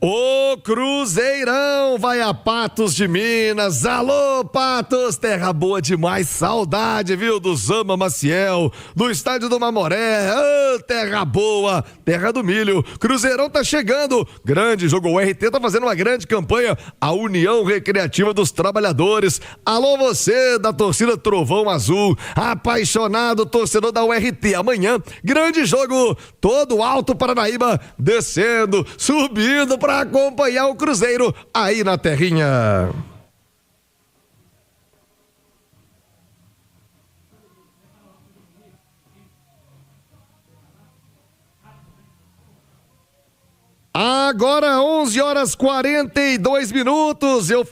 O Cruzeirão vai a Patos de Minas. Alô, Patos, terra boa demais, saudade, viu, do Zama Maciel, do estádio do Mamoré, terra boa, terra do milho. Cruzeirão tá chegando, grande jogo, o RT tá fazendo uma grande campanha, a União Recreativa dos Trabalhadores. Alô, você da torcida Trovão Azul, apaixonado torcedor da URT, amanhã, grande jogo, todo Alto Paranaíba descendo, subindo para acompanhar o Cruzeiro aí na terrinha. Agora 11h42. Eu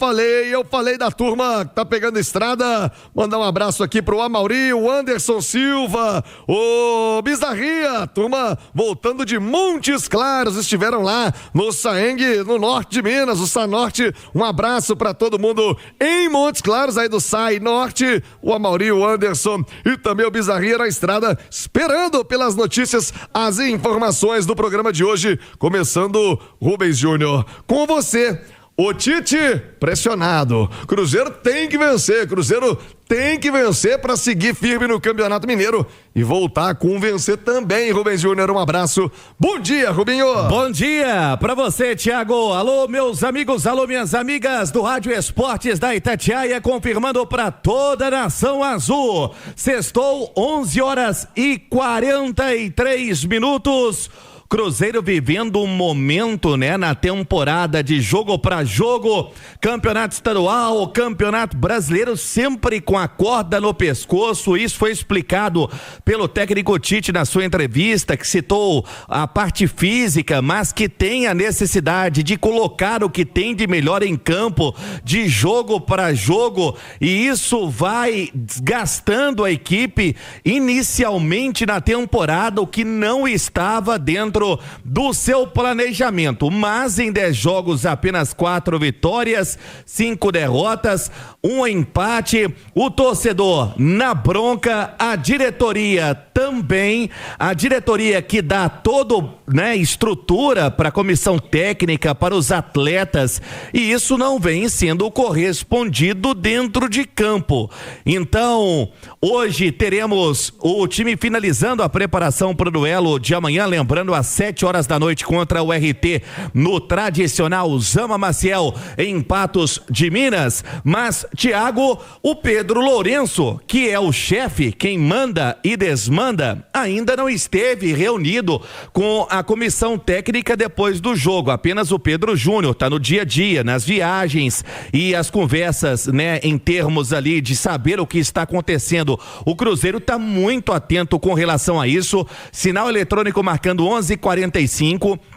falei da turma que tá pegando estrada. Mandar um abraço aqui pro Amauri, o Anderson Silva, o Bizarria, turma voltando de Montes Claros, estiveram lá no Saeng, no norte de Minas, o Sanorte. Um abraço para todo mundo em Montes Claros, aí do Sai Norte, o Amauri, o Anderson e também o Bizarria na estrada, esperando pelas notícias, as informações do programa de hoje, começando Rubens Júnior, com você. O Tite pressionado. Cruzeiro tem que vencer. Cruzeiro tem que vencer para seguir firme no Campeonato Mineiro e voltar com vencer também, Rubens Júnior. Um abraço. Bom dia, Rubinho. Bom dia para você, Thiago. Alô, meus amigos, alô, minhas amigas do Rádio Esportes da Itatiaia, confirmando para toda a nação azul. Sextou, 11h43. Cruzeiro vivendo um momento, né, na temporada de jogo para jogo, campeonato estadual, campeonato brasileiro, sempre com a corda no pescoço. Isso foi explicado pelo técnico Tite na sua entrevista, que citou a parte física, mas que tem a necessidade de colocar o que tem de melhor em campo, de jogo para jogo, e isso vai desgastando a equipe inicialmente na temporada, o que não estava dentro do seu planejamento, mas em 10 jogos apenas 4 vitórias, 5 derrotas, 1 empate. O torcedor na bronca, a diretoria também, a diretoria que dá todo, né, estrutura para a comissão técnica, para os atletas, e isso não vem sendo correspondido dentro de campo. Então, hoje teremos o time finalizando a preparação para o duelo de amanhã, lembrando às 7h da noite contra o RT no tradicional Zama Maciel em Patos de Minas. Mas, Thiago, o Pedro Lourenço, que é o chefe, quem manda e desmanda, ainda não esteve reunido com a comissão técnica depois do jogo. Apenas o Pedro Júnior está no dia a dia, nas viagens e as conversas, né, em termos ali de saber o que está acontecendo. O Cruzeiro está muito atento com relação a isso. Sinal eletrônico marcando 11h45,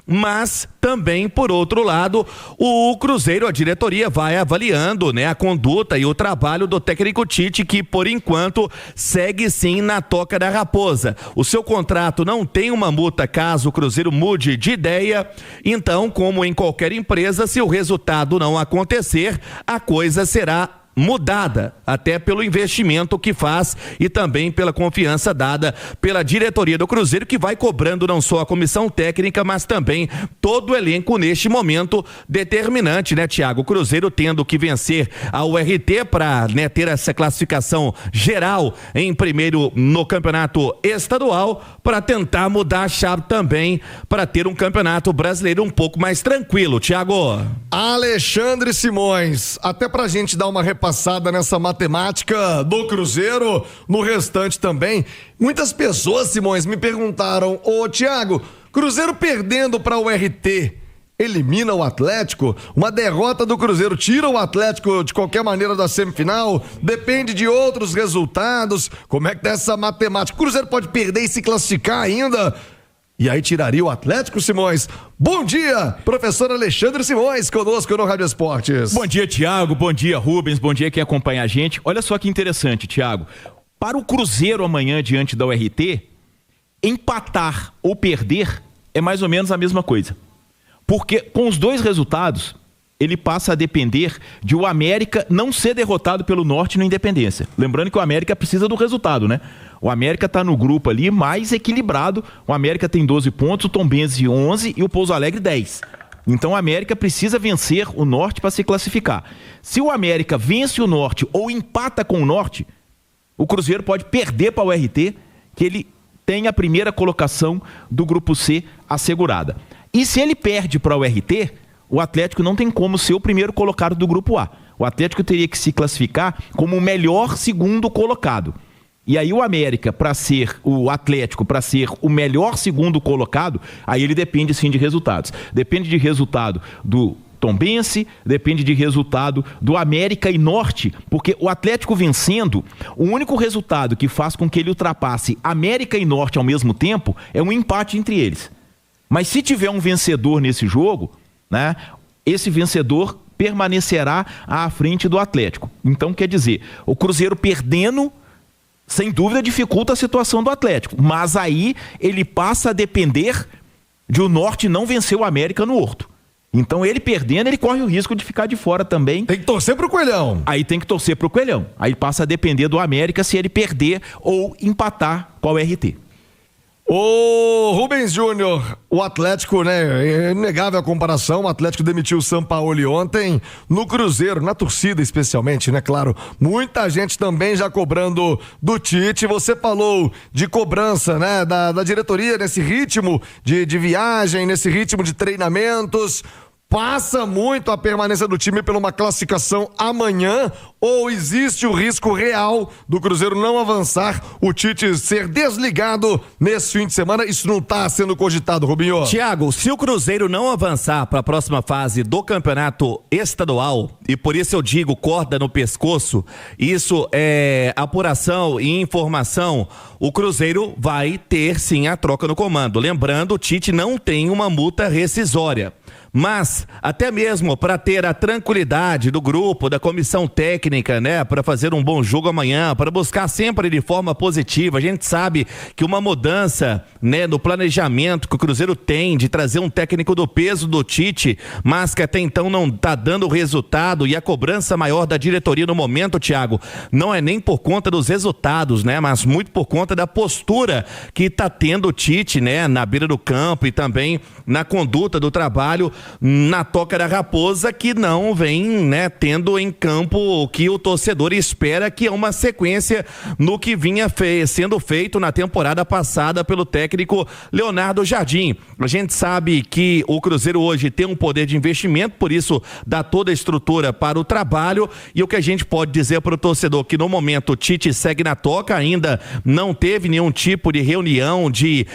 mas também, por outro lado, o Cruzeiro, a diretoria vai avaliando, né, a conduta e o trabalho do técnico Tite, que por enquanto segue sim na toca da raposa. O seu contrato não tem uma multa caso o Cruzeiro mude de ideia, então, como em qualquer empresa, se o resultado não acontecer, a coisa será mudada, até pelo investimento que faz e também pela confiança dada pela diretoria do Cruzeiro, que vai cobrando não só a comissão técnica, mas também todo o elenco neste momento determinante, né, Thiago? O Cruzeiro tendo que vencer a URT para, né, ter essa classificação geral em primeiro no campeonato estadual, para tentar mudar a chave também, para ter um campeonato brasileiro um pouco mais tranquilo, Thiago. Alexandre Simões, até pra gente dar uma passada nessa matemática do Cruzeiro, no restante também. Muitas pessoas, Simões, me perguntaram: ô Thiago, Cruzeiro perdendo para o RT elimina o Atlético? Uma derrota do Cruzeiro tira o Atlético de qualquer maneira da semifinal? Depende de outros resultados? Como é que tá essa matemática? O Cruzeiro pode perder e se classificar ainda? E aí tiraria o Atlético, Simões? Bom dia, professor Alexandre Simões, conosco no Rádio Esportes. Bom dia, Thiago, bom dia, Rubens, bom dia quem acompanha a gente. Olha só que interessante, Thiago. Para o Cruzeiro amanhã diante da URT, empatar ou perder é mais ou menos a mesma coisa. Porque com os dois resultados, ele passa a depender de o América não ser derrotado pelo Norte no Independência. Lembrando que o América precisa do resultado, né? O América está no grupo ali mais equilibrado. O América tem 12 pontos, o Tombense 11 e o Pouso Alegre 10. Então o América precisa vencer o Norte para se classificar. Se o América vence o Norte ou empata com o Norte, o Cruzeiro pode perder para o RT, que ele tem a primeira colocação do Grupo C assegurada. E se ele perde para o RT, o Atlético não tem como ser o primeiro colocado do Grupo A. O Atlético teria que se classificar como o melhor segundo colocado. E aí o América, o Atlético, para ser o melhor segundo colocado, aí ele depende sim de resultados. Depende de resultado do Tombense, depende de resultado do América e Norte, porque o Atlético vencendo, o único resultado que faz com que ele ultrapasse América e Norte ao mesmo tempo é um empate entre eles. Mas se tiver um vencedor nesse jogo, né, esse vencedor permanecerá à frente do Atlético. Então quer dizer, o Cruzeiro perdendo, sem dúvida dificulta a situação do Atlético, mas aí ele passa a depender de o Norte não vencer o América no Horto. Então ele perdendo, ele corre o risco de ficar de fora também. Tem que torcer pro Coelhão. Aí tem que torcer pro Coelhão. Aí passa a depender do América se ele perder ou empatar com o RT. Ô Rubens Júnior, o Atlético, né, é inegável a comparação, o Atlético demitiu o Sampaoli ontem, no Cruzeiro, na torcida especialmente, né, claro, muita gente também já cobrando do Tite. Você falou de cobrança, né, da diretoria nesse ritmo de viagem, nesse ritmo de treinamentos. Passa muito a permanência do time por uma classificação amanhã, ou existe o risco real do Cruzeiro não avançar, o Tite ser desligado nesse fim de semana? Isso não está sendo cogitado, Rubinho? Tiago, se o Cruzeiro não avançar para a próxima fase do campeonato estadual, e por isso eu digo corda no pescoço, isso é apuração e informação, o Cruzeiro vai ter sim a troca no comando. Lembrando, o Tite não tem uma multa rescisória. Mas, até mesmo para ter a tranquilidade do grupo, da comissão técnica, né, para fazer um bom jogo amanhã, para buscar sempre de forma positiva, a gente sabe que uma mudança, né, no planejamento que o Cruzeiro tem de trazer um técnico do peso do Tite, mas que até então não está dando resultado, e a cobrança maior da diretoria no momento, Thiago, não é nem por conta dos resultados, né, mas muito por conta da postura que está tendo o Tite, né, na beira do campo e também na conduta do trabalho na Toca da Raposa, que não vem, né, tendo em campo o que o torcedor espera, que é uma sequência no que vinha sendo feito na temporada passada pelo técnico Leonardo Jardim. A gente sabe que o Cruzeiro hoje tem um poder de investimento, por isso dá toda a estrutura para o trabalho, e o que a gente pode dizer para o torcedor que no momento o Tite segue na toca, ainda não teve nenhum tipo de reunião de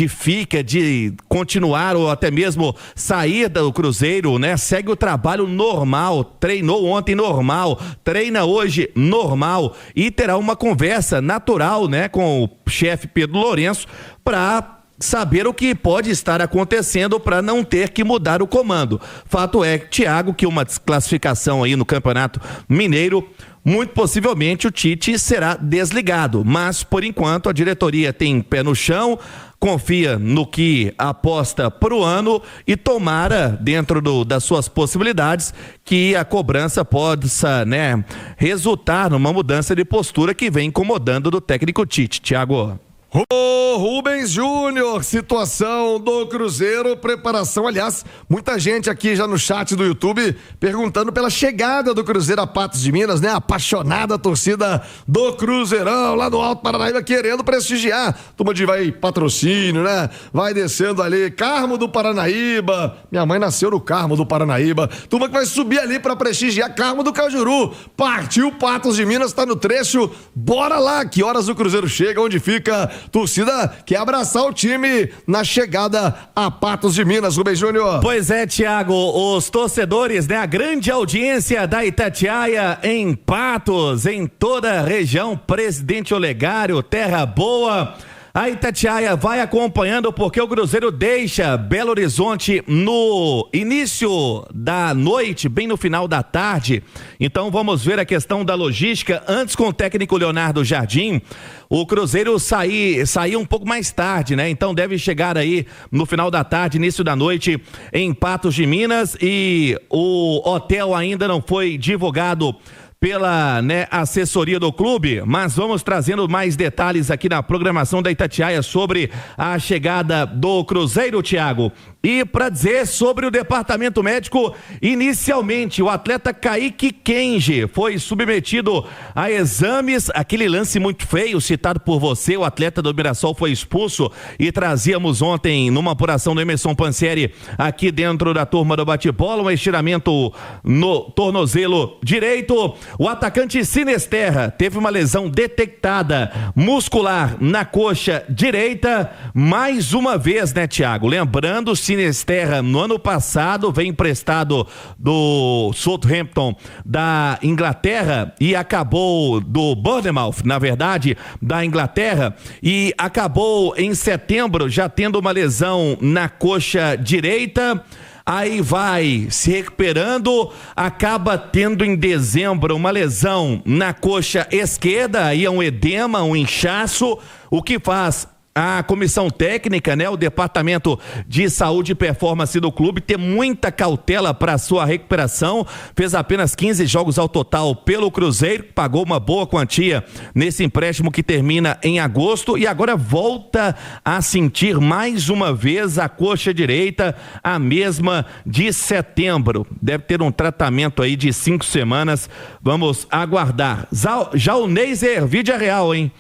fica, de continuar ou até mesmo sair do Cruzeiro, né? Segue o trabalho normal, treinou ontem normal, treina hoje normal e terá uma conversa natural, né, com o chefe Pedro Lourenço para saber o que pode estar acontecendo para não ter que mudar o comando. Fato é, Thiago, que uma desclassificação aí no Campeonato Mineiro, muito possivelmente o Tite será desligado, mas por enquanto a diretoria tem pé no chão, confia no que aposta para o ano e tomara, dentro das suas possibilidades, que a cobrança possa, né, resultar numa mudança de postura que vem incomodando do técnico Tite. Thiago. Ô Rubens Júnior, situação do Cruzeiro, preparação, aliás, muita gente aqui já no chat do YouTube perguntando pela chegada do Cruzeiro a Patos de Minas, né? Apaixonada torcida do Cruzeirão lá no Alto Paranaíba querendo prestigiar. Turma de vai patrocínio, né? Vai descendo ali, Carmo do Paranaíba, minha mãe nasceu no Carmo do Paranaíba, turma que vai subir ali pra prestigiar Carmo do Cajuru. Partiu Patos de Minas, tá no trecho, bora lá, que horas o Cruzeiro chega, onde fica? Torcida quer abraçar o time na chegada a Patos de Minas, Rubens Júnior. Pois é, Thiago, os torcedores, né, a grande audiência da Itatiaia em Patos, em toda a região Presidente Olegário, Terra Boa. A Itatiaia vai acompanhando porque o Cruzeiro deixa Belo Horizonte no início da noite, bem no final da tarde. Então vamos ver a questão da logística. Antes, com o técnico Leonardo Jardim, o Cruzeiro saiu um pouco mais tarde, né? Então deve chegar aí no final da tarde, início da noite em Patos de Minas, e o hotel ainda não foi divulgado pela, né, assessoria do clube, mas vamos trazendo mais detalhes aqui na programação da Itatiaia sobre a chegada do Cruzeiro, Thiago. E para dizer sobre o departamento médico, inicialmente o atleta Kaique Kenji foi submetido a exames, aquele lance muito feio citado por você, o atleta do Mirassol foi expulso e trazíamos ontem numa apuração do Emerson Pansieri aqui dentro da turma do bate-bola, um estiramento no tornozelo direito. O atacante Sinisterra teve uma lesão detectada muscular na coxa direita, mais uma vez, né, Thiago? Lembrando, Sinisterra no ano passado vem emprestado do Southampton da Inglaterra e acabou do Bournemouth, na verdade, da Inglaterra, e acabou em setembro já tendo uma lesão na coxa direita. Aí vai se recuperando, acaba tendo em dezembro uma lesão na coxa esquerda, aí é um edema, um inchaço, o que faz a comissão técnica, né, o departamento de saúde e performance do clube ter muita cautela para sua recuperação. Fez apenas 15 jogos ao total pelo Cruzeiro, pagou uma boa quantia nesse empréstimo que termina em agosto e agora volta a sentir mais uma vez a coxa direita, a mesma de setembro. Deve ter um tratamento aí de 5 semanas. Vamos aguardar. Já o Neiser, Vídea Real, hein?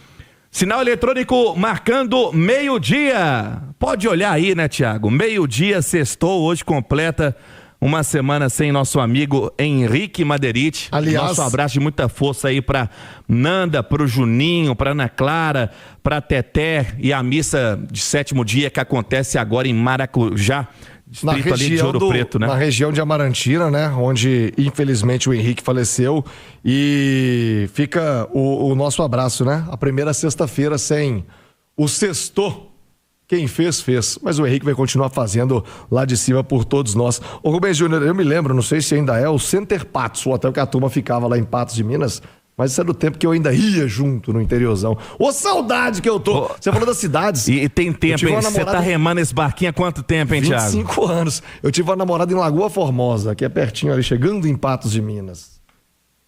Sinal eletrônico marcando meio-dia. Pode olhar aí, né, Thiago? Meio-dia, sextou, hoje completa uma semana sem nosso amigo Henrique Madeirite. Aliás, nosso abraço de muita força aí pra Nanda, pro Juninho, pra Ana Clara, pra Teté e a missa de 7º dia que acontece agora em Maracujá. Na Distrito ali de Ouro Preto, né? Na região de Amarantina, né? Onde infelizmente o Henrique faleceu, e fica o nosso abraço, né? A primeira sexta-feira sem o sextou. Quem fez, fez. Mas o Henrique vai continuar fazendo lá de cima por todos nós. Ô Rubens Júnior, eu me lembro, não sei se ainda é, o Center Patos, o hotel que a turma ficava lá em Patos de Minas. Mas isso é do tempo que eu ainda ia junto no interiorzão. Ô, saudade que eu tô! Você falou das cidades. E tem tempo, hein? Você tá remando esse barquinho há quanto tempo, hein, Thiago? 25 anos. Eu tive uma namorada em Lagoa Formosa, que é pertinho ali, chegando em Patos de Minas.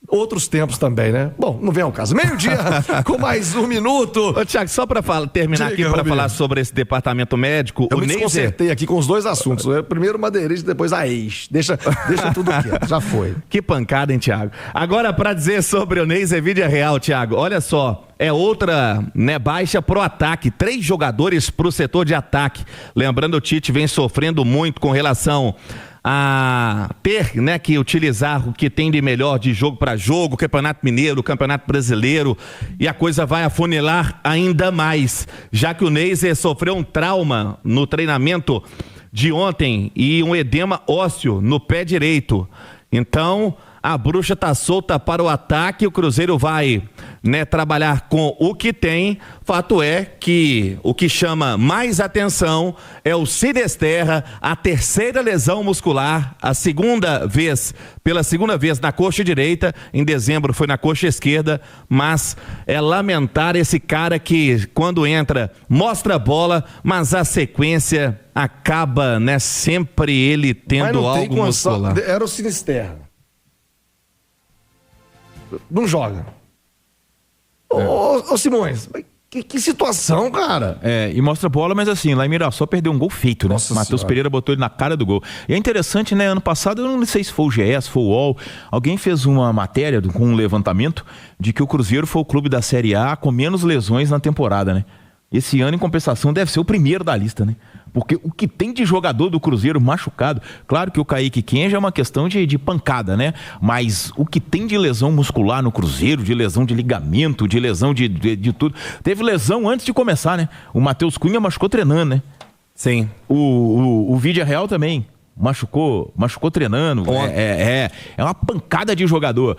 Outros tempos também, né? Bom, não vem ao caso. Meio-dia, com mais um minuto. Ô, Thiago, só pra terminar aqui, pra falar sobre esse departamento médico, eu me desconcertei aqui com os dois assuntos. Primeiro o Madeirite, depois a ex. Deixa tudo quieto, já foi. Que pancada, hein, Thiago? Agora, pra dizer sobre o Neiser, Vídea Real, Thiago, olha só. É outra, né, baixa pro ataque. 3 jogadores pro setor de ataque. Lembrando, o Tite vem sofrendo muito com relação a ter, né, que utilizar o que tem de melhor de jogo para jogo, Campeonato Mineiro, Campeonato Brasileiro, e a coisa vai afunilar ainda mais, já que o Neiser sofreu um trauma no treinamento de ontem e um edema ósseo no pé direito. Então, a bruxa tá solta para o ataque, o Cruzeiro vai, né, trabalhar com o que tem. Fato é que o que chama mais atenção é o Sinisterra, a 3ª lesão muscular, pela segunda vez na coxa direita, em dezembro foi na coxa esquerda, mas é lamentar esse cara que quando entra mostra a bola, mas a sequência acaba, né, sempre ele tendo algo muscular. Era o Sinisterra. Não joga. Ô Simões, que situação, cara. E mostra bola, mas assim, lá em Mirassol perdeu um gol feito, né? Matheus Pereira botou ele na cara do gol. E é interessante, né? Ano passado, eu não sei se foi o GE, se foi o UOL, alguém fez uma matéria com um levantamento de que o Cruzeiro foi o clube da Série A com menos lesões na temporada, né? Esse ano, em compensação, deve ser o primeiro da lista, né? Porque o que tem de jogador do Cruzeiro machucado, claro que o Kaique Kenji é uma questão de pancada, né? Mas o que tem de lesão muscular no Cruzeiro, de lesão de ligamento, de lesão de tudo. Teve lesão antes de começar, né? O Matheus Cunha machucou treinando, né? Sim. O Vídea Real também machucou treinando. É uma pancada de jogador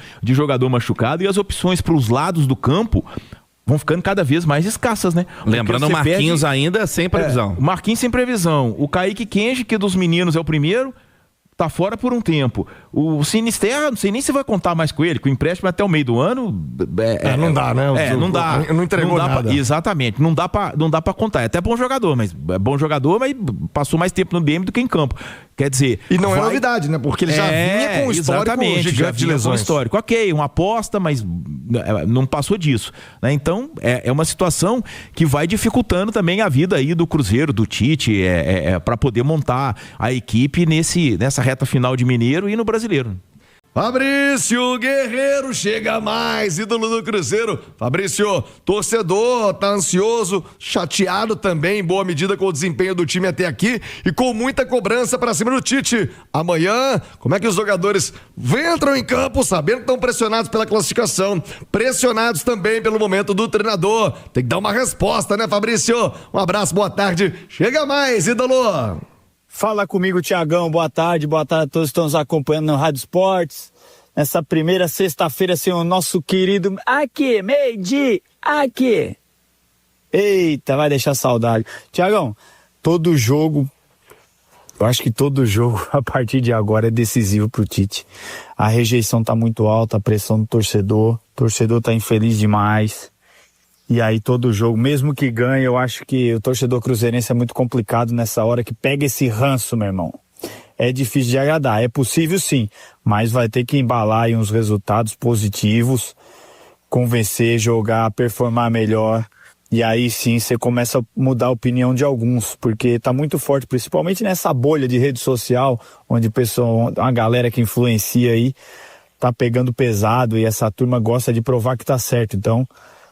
machucado, e as opções para os lados do campo vão ficando cada vez mais escassas, né? Lembrando o Marquinhos ainda sem previsão. O Marquinhos sem previsão. O Kaique Kenji, que dos meninos é o primeiro, tá fora por um tempo. O Sinisterra, não sei nem se vai contar mais com ele, com o empréstimo até o meio do ano. Não dá, né? Não dá. Não entregou nada. Exatamente. Não dá pra contar. É até bom jogador, mas passou mais tempo no DM do que em campo. Quer dizer... E não é novidade, né? Porque ele já vinha com um histórico gigante de lesões. Ok, uma aposta, mas não passou disso, né? Então é uma situação que vai dificultando também a vida aí do Cruzeiro, do Tite, para poder montar a equipe nessa reta final de Mineiro e no Brasileiro. Fabrício Guerreiro chega mais, ídolo do Cruzeiro. Fabrício, torcedor, tá ansioso, chateado também, em boa medida com o desempenho do time até aqui e com muita cobrança pra cima do Tite. Amanhã, como é que os jogadores entram em campo sabendo que estão pressionados pela classificação, pressionados também pelo momento do treinador? Tem que dar uma resposta, né, Fabrício? Um abraço, boa tarde. Chega mais, ídolo. Fala comigo, Tiagão, boa tarde a todos que estão nos acompanhando no Rádio Esportes. Nessa primeira sexta-feira, sem o nosso querido... Aqui, meio-dia, aqui. Eita, vai deixar saudade. Tiagão, todo jogo, eu acho que todo jogo, a partir de agora, é decisivo pro Tite. A rejeição tá muito alta, a pressão do torcedor. O torcedor tá infeliz demais. E aí todo jogo, mesmo que ganhe, eu acho que o torcedor cruzeirense é muito complicado nessa hora, que pega esse ranço, meu irmão. É difícil de agradar, é possível sim, mas vai ter que embalar aí uns resultados positivos, convencer, jogar, performar melhor. E aí sim você começa a mudar a opinião de alguns, porque tá muito forte, principalmente nessa bolha de rede social, onde a galera que influencia aí tá pegando pesado e essa turma gosta de provar que tá certo. Então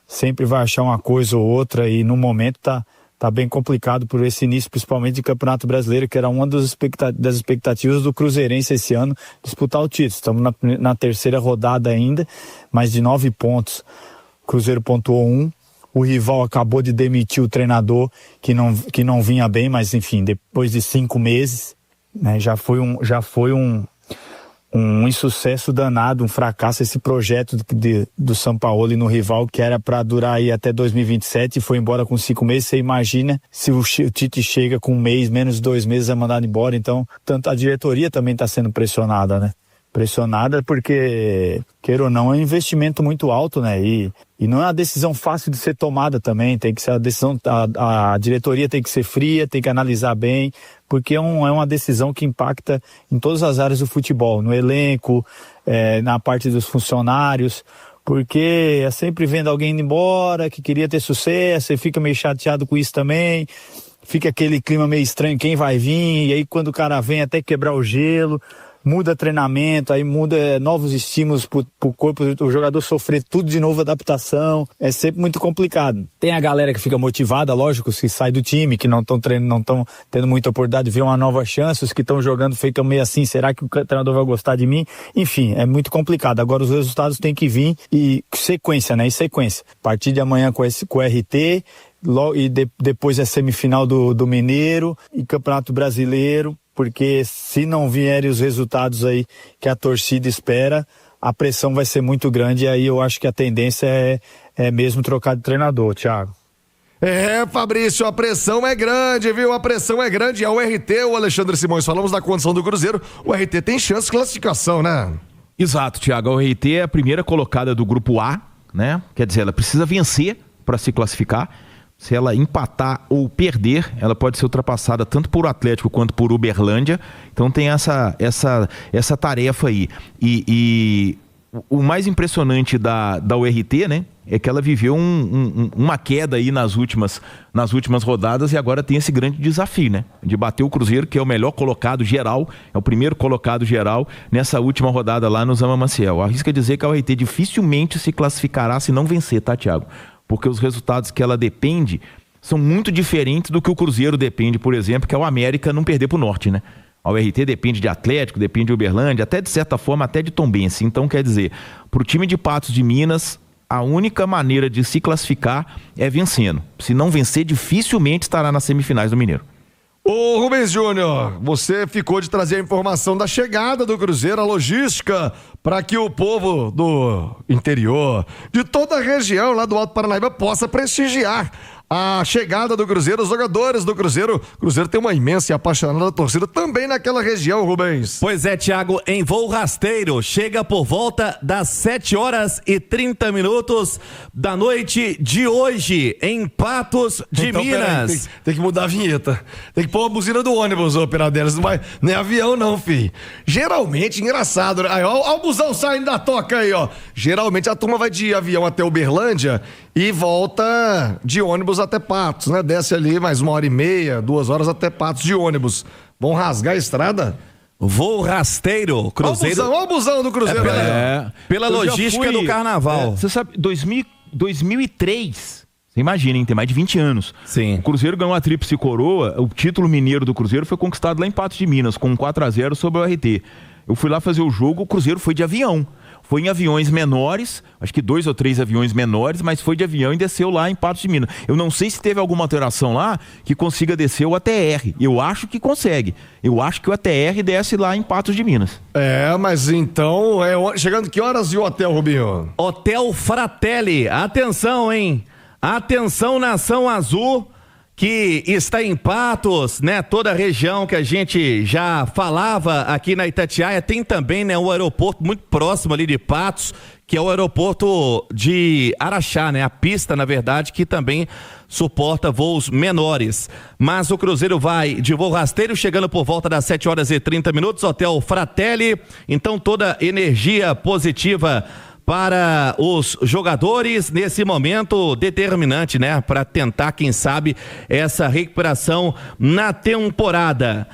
sempre vai achar uma coisa ou outra e no momento tá bem complicado por esse início, principalmente de Campeonato Brasileiro, que era uma das expectativas do Cruzeirense esse ano, disputar o título. Estamos na terceira rodada ainda, mais de 9 pontos. O Cruzeiro pontuou 1. O rival acabou de demitir o treinador, que não vinha bem, mas enfim, depois de 5 meses, né, já foi um insucesso danado, um fracasso esse projeto do Sampaoli no rival, que era para durar aí até 2027 e foi embora com 5 meses. Você imagina se o Tite chega com 1 mês, menos de 2 meses é mandado embora. Então, tanto a diretoria também está sendo pressionada, né? Pressionada porque, queira ou não, é um investimento muito alto, né? E não é uma decisão fácil de ser tomada também. Tem que ser a diretoria tem que ser fria, tem que analisar bem, porque é uma decisão que impacta em todas as áreas do futebol, no elenco, na parte dos funcionários, porque é sempre vendo alguém indo embora, que queria ter sucesso, e fica meio chateado com isso também, fica aquele clima meio estranho, quem vai vir, e aí quando o cara vem até quebrar o gelo, muda treinamento, aí muda novos estímulos pro corpo, o jogador sofrer tudo de novo, adaptação, é sempre muito complicado. Tem a galera que fica motivada, lógico, os que saem do time, que não estão treinando, não estão tendo muita oportunidade de ver uma nova chance, os que estão jogando ficam meio assim, será que o treinador vai gostar de mim? Enfim, é muito complicado. Agora os resultados têm que vir e sequência, né? A partir de amanhã com o RT, e depois é semifinal do Mineiro e Campeonato Brasileiro, porque se não vierem os resultados aí que a torcida espera, a pressão vai ser muito grande e aí eu acho que a tendência é mesmo trocar de treinador, Thiago. Fabrício, a pressão é grande, viu? A pressão é grande. É o RT, o Alexandre Simões, falamos da condição do Cruzeiro, o RT tem chance de classificação, né? Exato, Thiago, a RT é a primeira colocada do grupo A, né? Quer dizer, ela precisa vencer para se classificar. Se ela empatar ou perder, ela pode ser ultrapassada tanto por Atlético quanto por Uberlândia. Então tem essa tarefa aí. E o mais impressionante da URT, né, é que ela viveu uma queda aí nas últimas rodadas e agora tem esse grande desafio, né, de bater o Cruzeiro, que é o melhor colocado geral, é o primeiro colocado geral nessa última rodada lá no Zama Maciel. Arrisca dizer que a URT dificilmente se classificará se não vencer, tá, Thiago? Porque os resultados que ela depende são muito diferentes do que o Cruzeiro depende, por exemplo, que é o América não perder pro Norte, né? A URT depende de Atlético, depende de Uberlândia, até de certa forma, até de Tombense. Então, quer dizer, pro time de Patos de Minas, a única maneira de se classificar é vencendo. Se não vencer, dificilmente estará nas semifinais do Mineiro. Ô Rubens Júnior, você ficou de trazer a informação da chegada do Cruzeiro, a logística, para que o povo do interior, de toda a região lá do Alto Paranaíba, possa prestigiar a chegada do Cruzeiro, os jogadores do Cruzeiro. O Cruzeiro tem uma imensa e apaixonada torcida também naquela região, Rubens. Pois é, Thiago, em voo rasteiro, chega por volta das 7h30 da noite de hoje, em Patos de então, Minas. Tem que mudar a vinheta. Tem que pôr a buzina do ônibus, ô Piradelas. Não é avião, não, filho. Geralmente, engraçado, né? Aí, ó o busão saindo da toca aí, ó. Geralmente a turma vai de avião até Uberlândia e volta de ônibus até Patos, né? Desce ali mais 1h30, 2 horas até Patos de ônibus. Vão rasgar a estrada? Voo rasteiro, Cruzeiro. Olha o busão do Cruzeiro. Pela logística do carnaval. Você sabe, 2003, você imagina, hein? Tem mais de 20 anos. Sim. O Cruzeiro ganhou a tríplice coroa, o título mineiro do Cruzeiro foi conquistado lá em Patos de Minas, com 4-0 sobre o RT. Eu fui lá fazer o jogo, o Cruzeiro foi de avião. Foi em aviões menores, acho que 2 ou 3 aviões menores, mas foi de avião e desceu lá em Patos de Minas. Eu não sei se teve alguma alteração lá que consiga descer o ATR. Eu acho que consegue. Eu acho que o ATR desce lá em Patos de Minas. Mas então, chegando que horas e o hotel, Rubinho? Hotel Fratelli. Atenção, hein? Atenção, Nação Azul, que está em Patos, né? Toda a região que a gente já falava aqui na Itatiaia, tem também, né, um aeroporto muito próximo ali de Patos, que é o aeroporto de Araxá, né? A pista, na verdade, que também suporta voos menores. Mas o Cruzeiro vai de voo rasteiro, chegando por volta das 7h30, Hotel Fratelli. Então toda energia positiva para os jogadores nesse momento determinante, né? Para tentar, quem sabe, essa recuperação na temporada.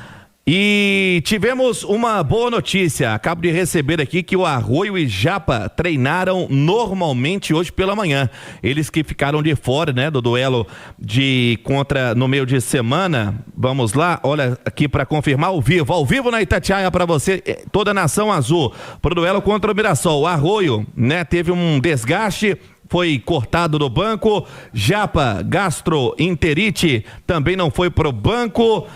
E tivemos uma boa notícia, acabo de receber aqui que o Arroio e Japa treinaram normalmente hoje pela manhã. Eles que ficaram de fora, né, do duelo no meio de semana. Vamos lá, olha aqui para confirmar ao vivo na Itatiaia para você, toda a Nação Azul, pro duelo contra o Mirassol. O Arroio, né, teve um desgaste, foi cortado do banco. Japa, gastroenterite, também não foi pro banco.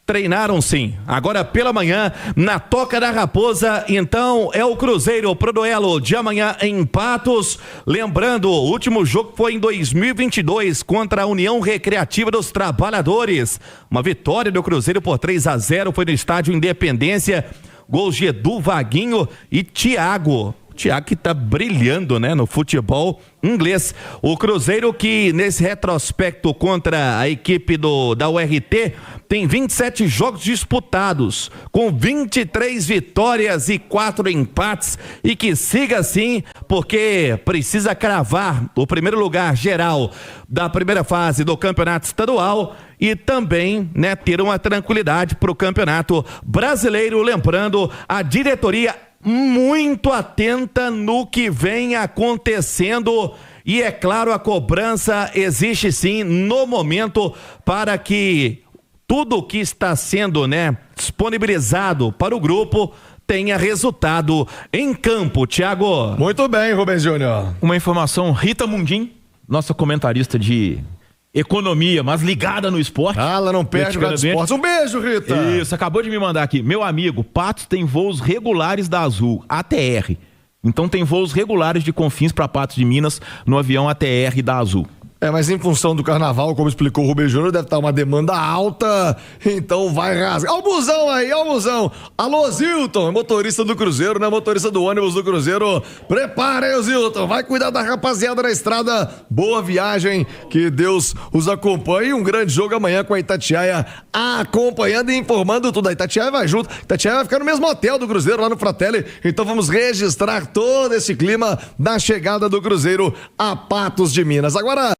Treinaram sim, agora pela manhã, na Toca da Raposa. Então é o Cruzeiro pro duelo de amanhã em Patos. Lembrando, o último jogo foi em 2022 contra a União Recreativa dos Trabalhadores. Uma vitória do Cruzeiro por 3-0, foi no estádio Independência. Gols de Edu, Vaguinho e Thiago que tá brilhando, né, no futebol inglês. O Cruzeiro, que nesse retrospecto contra a equipe da URT tem 27 jogos disputados, com 23 vitórias e 4 empates, e que siga assim, porque precisa cravar o primeiro lugar geral da primeira fase do campeonato estadual e também, né, ter uma tranquilidade para o campeonato brasileiro. Lembrando, a diretoria muito atenta no que vem acontecendo e, é claro, a cobrança existe sim no momento para que tudo que está sendo, né, disponibilizado para o grupo tenha resultado em campo, Thiago. Muito bem, Rubens Júnior. Uma informação, Rita Mundim, nossa comentarista de economia, mas ligada no esporte. Ela não perde o esporte. Um beijo, Rita. Isso, acabou de me mandar aqui. Meu amigo, Patos tem voos regulares da Azul, ATR. Então tem voos regulares de Confins para Patos de Minas no avião ATR da Azul. Mas em função do carnaval, como explicou o Rubens Júnior, deve estar uma demanda alta, então vai rasgar. Ó o busão aí, ó o busão. Alô, Zilton, motorista do Cruzeiro, né? Motorista do ônibus do Cruzeiro. Prepara aí, Zilton, vai cuidar da rapaziada na estrada. Boa viagem, que Deus os acompanhe. Um grande jogo amanhã com a Itatiaia acompanhando e informando tudo. A Itatiaia vai junto, a Itatiaia vai ficar no mesmo hotel do Cruzeiro, lá no Fratelli. Então vamos registrar todo esse clima da chegada do Cruzeiro a Patos de Minas. Agora